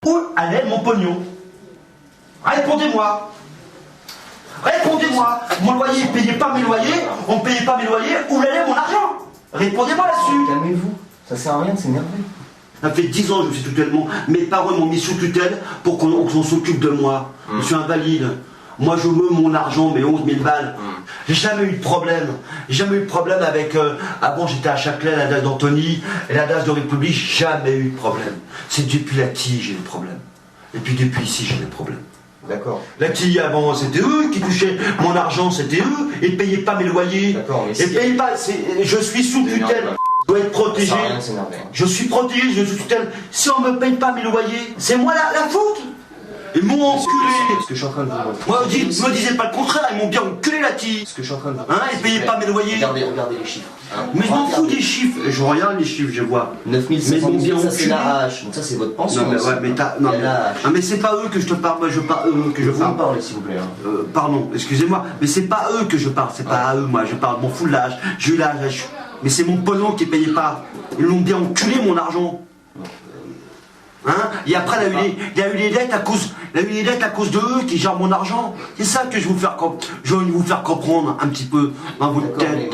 Où allait mon pognon? Répondez-moi. Répondez-moi. Mon loyer, ne payait pas mes loyers. On ne payait pas mes loyers. Où allait mon argent? Répondez-moi là-dessus. Calmez-vous. Ça sert à rien de s'énerver. Ça fait 10 ans que je suis tutellement. Mes parents m'ont mis sous tutelle pour qu'on s'occupe de moi. Je suis invalide. Moi, je veux mon argent, mes 11 000 balles. J'ai jamais eu de problème. J'ai jamais eu de problème avec... avant, j'étais à Châtelet, la DAS d'Antony, et la DAS de République. Jamais eu de problème. C'est depuis la TI j'ai des problèmes. Et puis depuis ici, j'ai des problèmes. D'accord. La TI avant, c'était eux qui touchaient mon argent, c'était eux. Ils ne payaient pas mes loyers. D'accord, mais Ils payaient pas... Je suis sous tutelle. Je dois être protégé. Ça sert à rien de s'énerver. Je suis protégé, je suis sous tutelle. Si on ne me paye pas mes loyers, c'est moi la faute. Ils m'ont enculé. Ce que je suis en train de vous montrer. Moi, me disais pas le contraire, ils m'ont bien enculé la TI. Ce que je suis en train de vous Hein, ils payaient pas mes loyers. Regardez les chiffres. Hein. Mais je m'en fous des chiffres. Je regarde les chiffres, je vois. 9700, ça c'est l'AH. Donc ça c'est votre pension. Non mais ouais, mais t'as... Non, mais c'est pas eux que je te parle, moi je parle eux que je Vous parle. me parlez s'il vous plaît. Hein. Pardon, excusez-moi, mais c'est pas eux que je parle, c'est pas à eux, moi je parle, mon fou de l'âge, j'ai eu l'âge, mais c'est mon pognon qui payait pas. Ils l'ont bien enculé mon argent. Hein? Et après il y a eu les dettes à cause, de eux qui gèrent mon argent. C'est ça que je veux vous faire comprendre un petit peu dans votre tête.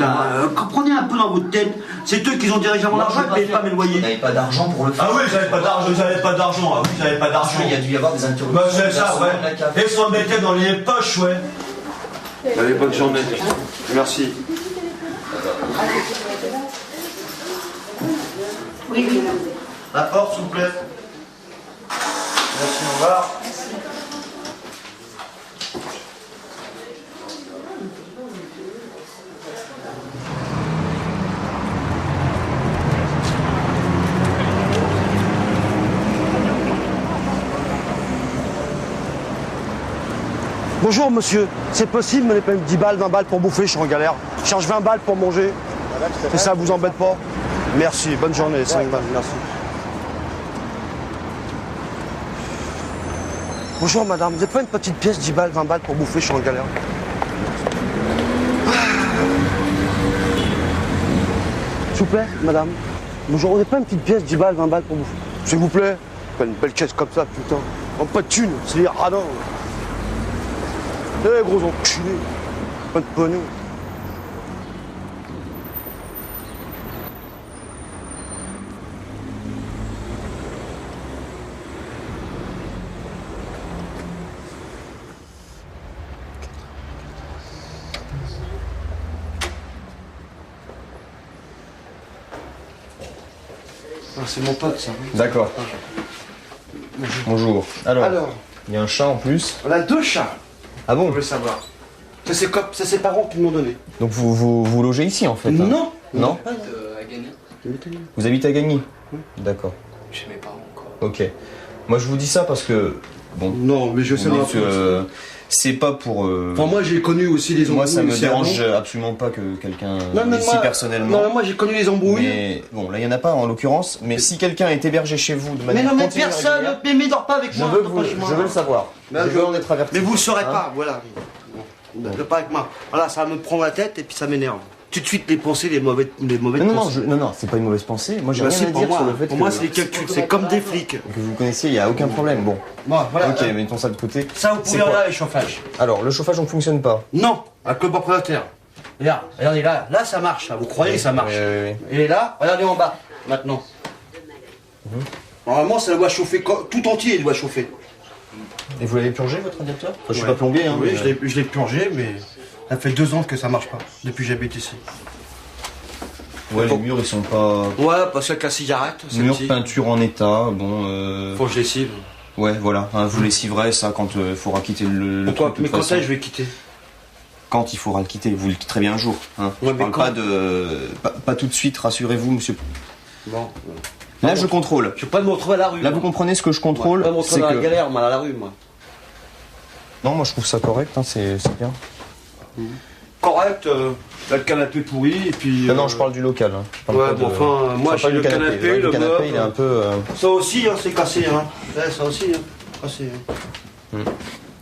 Comprenez un peu dans votre tête. C'est eux qui ont dirigé mon argent, ils ne payaient pas mes loyers. Vous n'avez pas d'argent pour le faire. Ah oui, j'avais pas d'argent. Ah oui, j'avais pas d'argent. Il y a dû y avoir des interrogations. Bah c'est ça, ouais. Et s'en mettait dans les poches, ouais. Allez, bonne journée. Merci. Oui. La porte, s'il vous plaît. Merci, au revoir. Bonjour monsieur, c'est possible, me pas 10 balles, 20 balles pour bouffer, je suis en galère. Je cherche 20 balles pour manger. Et ça vous embête pas? Merci, bonne journée, 5 balles, merci. Bonjour madame, vous n'avez pas une petite pièce, 10 balles, 20 balles pour bouffer, je suis en galère. S'il vous plaît, madame. Bonjour, vous n'avez pas une petite pièce, 10 balles, 20 balles pour bouffer? S'il vous plaît. Pas une belle caisse comme ça, putain. Oh, pas de thunes, c'est les radins. Eh, gros enculé. Pas de pognon. Ah, c'est mon pote, ça. D'accord. Bonjour. Alors, il y a un chat en plus. On a 2 chats. Ah bon? Je veux savoir. Ça, c'est ses parents qui m'ont donné. Donc vous logez ici en fait? Hein? Non. Non? À Gagny. Vous habitez à Gagny? D'accord. Chez mes parents encore. Ok. Moi je vous dis ça parce que... Bon. Non, mais je sais vous pas. dites que c'est pas pour... Enfin, moi j'ai connu aussi les embrouilles. Moi ça me aussi dérange avant. absolument pas que quelqu'un Non, ici moi, personnellement. Non, moi j'ai connu les embrouilles. Mais bon, là il y en a pas en l'occurrence. Mais si quelqu'un est hébergé chez vous de Mais manière non, mais continue et personne, régulière, mais dors pas avec je moi. veux, dors pas chez moi. je veux le savoir. Mais je veux en être averti. Mais vous le saurez Hein? pas, voilà. Ne pas avec moi. Voilà, ça me prend la tête et puis ça m'énerve. Tout de suite les pensées, les mauvaises Non, pensées. non, c'est pas une mauvaise pensée. Moi, j'ai Bah, rien si, à pour dire moi, sur le fait pour que, moi c'est les calculs, c'est comme des flics. que vous connaissiez, il n'y a aucun problème. Bon, Bon, voilà. ok, mettons ça de côté. Ça, vous C'est pouvez quoi regarder le chauffage. Alors, le chauffage, on ne fonctionne pas. Non, avec le propriétaire. Regarde, regardez là, là ça marche, là. Vous croyez que ça marche. Oui. Et là, regardez en bas, maintenant. Normalement, ça doit chauffer, tout entier, il doit chauffer. Et vous l'avez purgé, votre radiateur? Enfin, je suis Ouais. pas plombier, hein. Oui, mais- je l'ai plongé, mais ça fait 2 ans que ça marche pas, depuis que j'habite ici. Ouais, les murs, ils sont pas... Ouais, parce qu'avec la cigarette, c'est Murs, petit. peinture en état, bon... Faut que je lessive. Ouais, voilà, hein, vous lessiverez ça quand il faudra quitter le Pourquoi? truc, de Mais toute quand façon. est-ce que je vais quitter? Quand il faudra le quitter, vous le quitterez bien un jour. Hein. Ouais, Je mais parle quand pas de... Pas tout de suite, rassurez-vous, monsieur. Bon. Là, je contrôle. Je vais pas me retrouver à la rue. Là, vous comprenez ce que je contrôle, Je vais pas me c'est retrouver dans la que... galère, moi, à la rue, moi. Non, moi, je trouve ça correct, hein, c'est bien. Correct, t'as le canapé pourri, et puis... Non, je parle du local. Hein. Je parle Ouais, pas bon, de- enfin, je moi, parle pas j'ai du le canapé, Ouais, le canapé, meuble. il est un peu... Ça aussi, hein, c'est cassé, hein. Ouais, ça aussi, hein. Cassé, hein.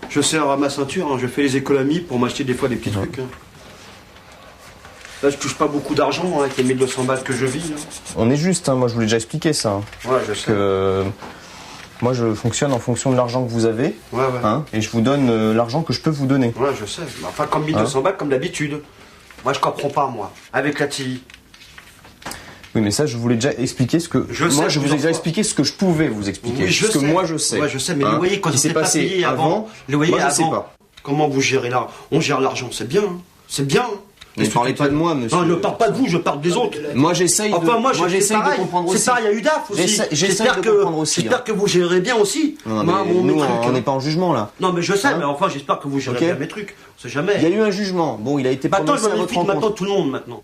Je sers à ma ceinture, hein. Je fais les économies pour m'acheter des fois des petits trucs. Hein. Là, je touche pas beaucoup d'argent, hein, avec les 1200 balles que je vis. Hein. On est juste, hein, moi, je vous l'ai déjà expliqué, ça. Hein. Ouais, je sais. Que... Moi, je fonctionne en fonction de l'argent que vous avez. Ouais. Hein, et je vous donne l'argent que je peux vous donner. Ouais, je sais. Enfin, comme 1200 balles, comme d'habitude. Moi, je comprends pas, moi. Avec la TI. Oui, mais ça, je voulais déjà expliquer ce que... Moi, je vous ai déjà expliqué ce que je pouvais vous expliquer. Oui, ce que moi, je sais. Ouais, je sais, mais les loyers, quand qui ils s'est pas passé payés avant, les loyers moi, je avant, sais pas. comment vous gérez là? On gère l'argent, c'est bien. Hein. C'est bien. Hein. Ne parlez pas de moi, monsieur. Non, je ne parle pas de vous, je parle des autres. Moi, j'essaye Enfin, moi, j'essaye de comprendre aussi. C'est pareil à UDAF aussi. J'essaye de comprendre aussi. J'espère que vous gérez bien aussi. Non, mais nous, on n'est pas en jugement, là. Non, mais je sais, mais enfin, j'espère que vous gérez bien mes trucs. On sait jamais. Il y a eu un jugement. Bon, il a été Maintenant, prononcé à votre rencontre. maintenant, tout le monde, maintenant.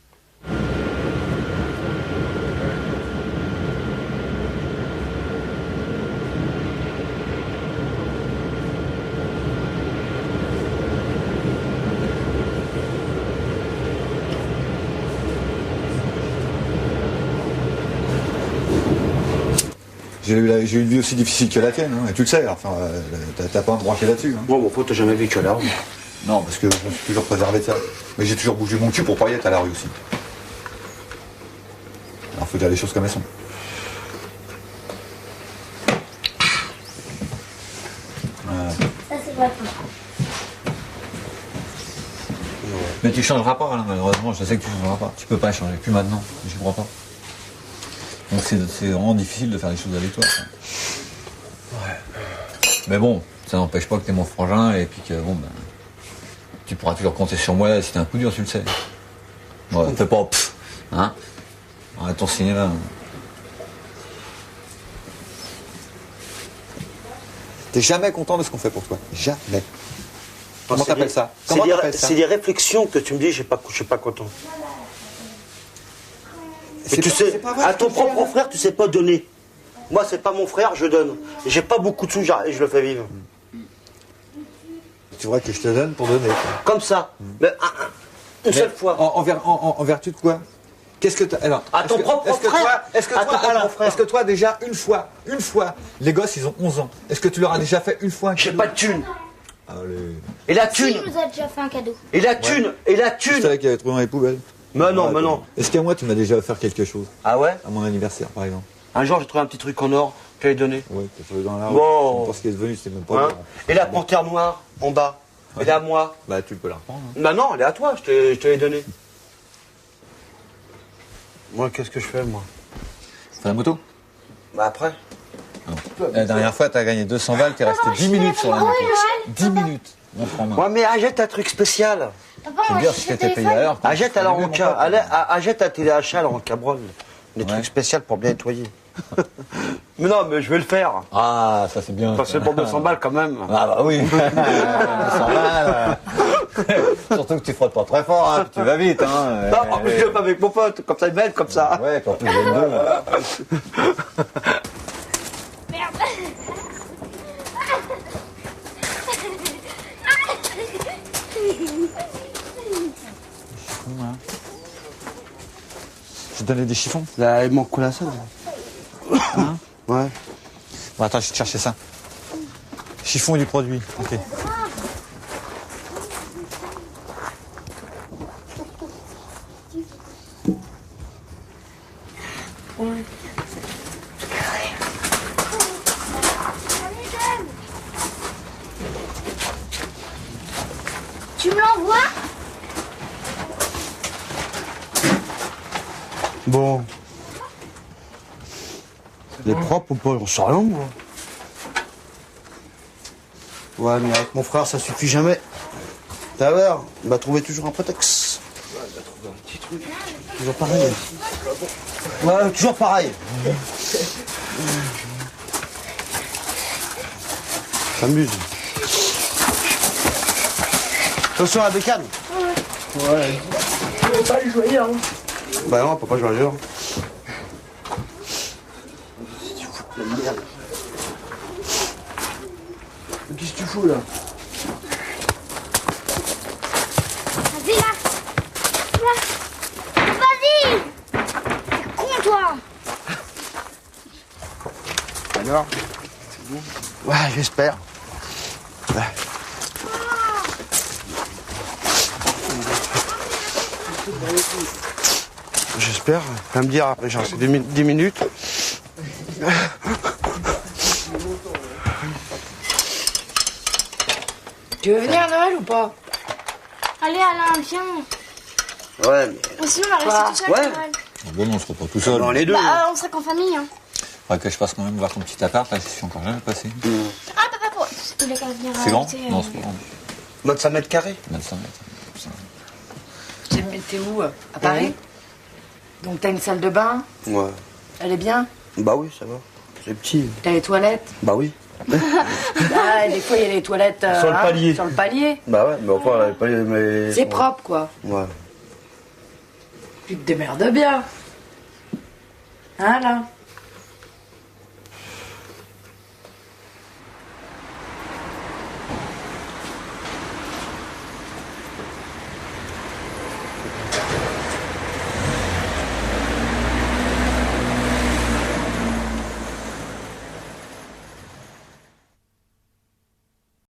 J'ai eu une vie aussi difficile que la tienne, hein, et tu le sais, enfin, t'as pas un droit là-dessus. Hein. Bon, t'as jamais vécu à la rue. Non, parce que je me suis toujours préservé de ça. Mais j'ai toujours bougé mon cul pour pas y être à la rue aussi. Alors faut dire les choses comme elles sont. Ça, c'est pas tout. Mais tu changeras pas, là, malheureusement, je sais que tu changeras pas. Tu peux pas changer, plus maintenant, j'y crois pas. Donc c'est vraiment difficile de faire les choses avec toi. Ouais. Mais bon, ça n'empêche pas que t'es mon frangin et puis que bon ben tu pourras toujours compter sur moi si t'as un coup dur, tu le sais. Ouais, fais pas pff, hein. Arrête ton cinéma. T'es jamais content de ce qu'on fait pour toi. Jamais. Comment t'appelles ça? C'est des réflexions que tu me dis, je suis pas content. Mais tu sais, à ton propre frère, tu sais pas donner. Moi, c'est pas mon frère, je donne. J'ai pas beaucoup de sous et je le fais vivre. Tu vois que je te donne pour donner. Comme ça. Mais une seule fois. En vertu de quoi? Qu'est-ce que t'as. Alors, à ton propre frère. Est-ce que toi, déjà, une fois, les gosses, ils ont 11 ans. Est-ce que tu leur as déjà fait une fois un cadeau? J'ai pas de thune. Allez. Et la thune. Si, il nous a déjà fait un cadeau. Et la thune. Et la thune. Je savais qu'il avait trouvé dans les poubelles. Mais non. Est-ce qu'à moi, tu m'as déjà offert quelque chose? Ah ouais? À mon anniversaire, par exemple. Un jour, j'ai trouvé un petit truc en or, je te l'ai donné. Ouais, t'as trouvé dans la rue. Bon. Parce qu'il est devenu, c'était même pas. Hein? Et la panthère noire, en bas. Ouais. Elle est à moi. Bah, tu peux la reprendre. Hein. Bah non, elle est à toi, je te l'ai donnée. Moi, qu'est-ce que je fais, moi? Fais la moto? Bah après. La dernière fois, t'as gagné 200 balles, t'es resté 10 minutes sur la moto. 10 minutes. Ouais, mais achète un truc spécial. C'est bien si t'étais payé à l'heure. Achète alors achète un téléachat alors en Cabrol. Des trucs spéciaux pour bien nettoyer. Mais non, mais je vais le faire. Ah, ça c'est bien. Ça c'est pour 200 balles quand même. Ah bah oui. 200 balles. Surtout que tu frottes pas très fort, hein, tu vas vite. Hein. Non, en plus je vais pas avec mon pote, comme ça il m'aide, comme ça. Ouais, en plus j'ai deux. Merde. Je te donnais des chiffons. Là, il manque quoi la salle? Hein? Ouais. Bon, attends, je vais te chercher ça. Chiffon du produit. Ok. Tu me l'envoies? Bon. Il est propre ou pas? On sait rien, moi. Ouais, mais avec mon frère, ça suffit jamais. T'as l'air, il va trouver toujours un prétexte. Ouais, il va trouver un petit truc. Toujours pareil. Ouais, toujours pareil. S'amuse. Attention à la bécane. Ouais. On peut pas le jouer, hein. Bah non, on peut pas jouer ailleurs. La merde. Qu'est-ce que tu fous là? Vas-y là. Là. Vas-y. T'es con toi. Alors? C'est bon? Ouais, j'espère. Ouais. J'espère. Va me dire après, genre, c'est 10 minutes. Tu veux venir à Noël ou pas? Allez, Alain, viens. Ouais, mais... Mais sinon, on va rester tout seul Ouais. à Noël. Bon, non, on sera pas tout seul. Dans les deux. Bah, on sera qu'en famille, hein. Faudrait que je passe quand même voir ton petit appart, là, je suis encore jamais passé. Ah, papa, il a qu'à venir. C'est grand? habiter, Non, c'est pas grand. 25 mètres carrés. 25 mètres. T'es où? À Paris? Donc t'as une salle de bain? Ouais. Elle est bien? Bah oui, ça va. C'est petit. T'as les toilettes? Bah oui. Ah, des fois il y a les toilettes Sur le palier. Sur le palier. Bah ouais, mais enfin, elle est pas... Mais... C'est propre quoi. Ouais. Tu te démerdes bien. Hein là?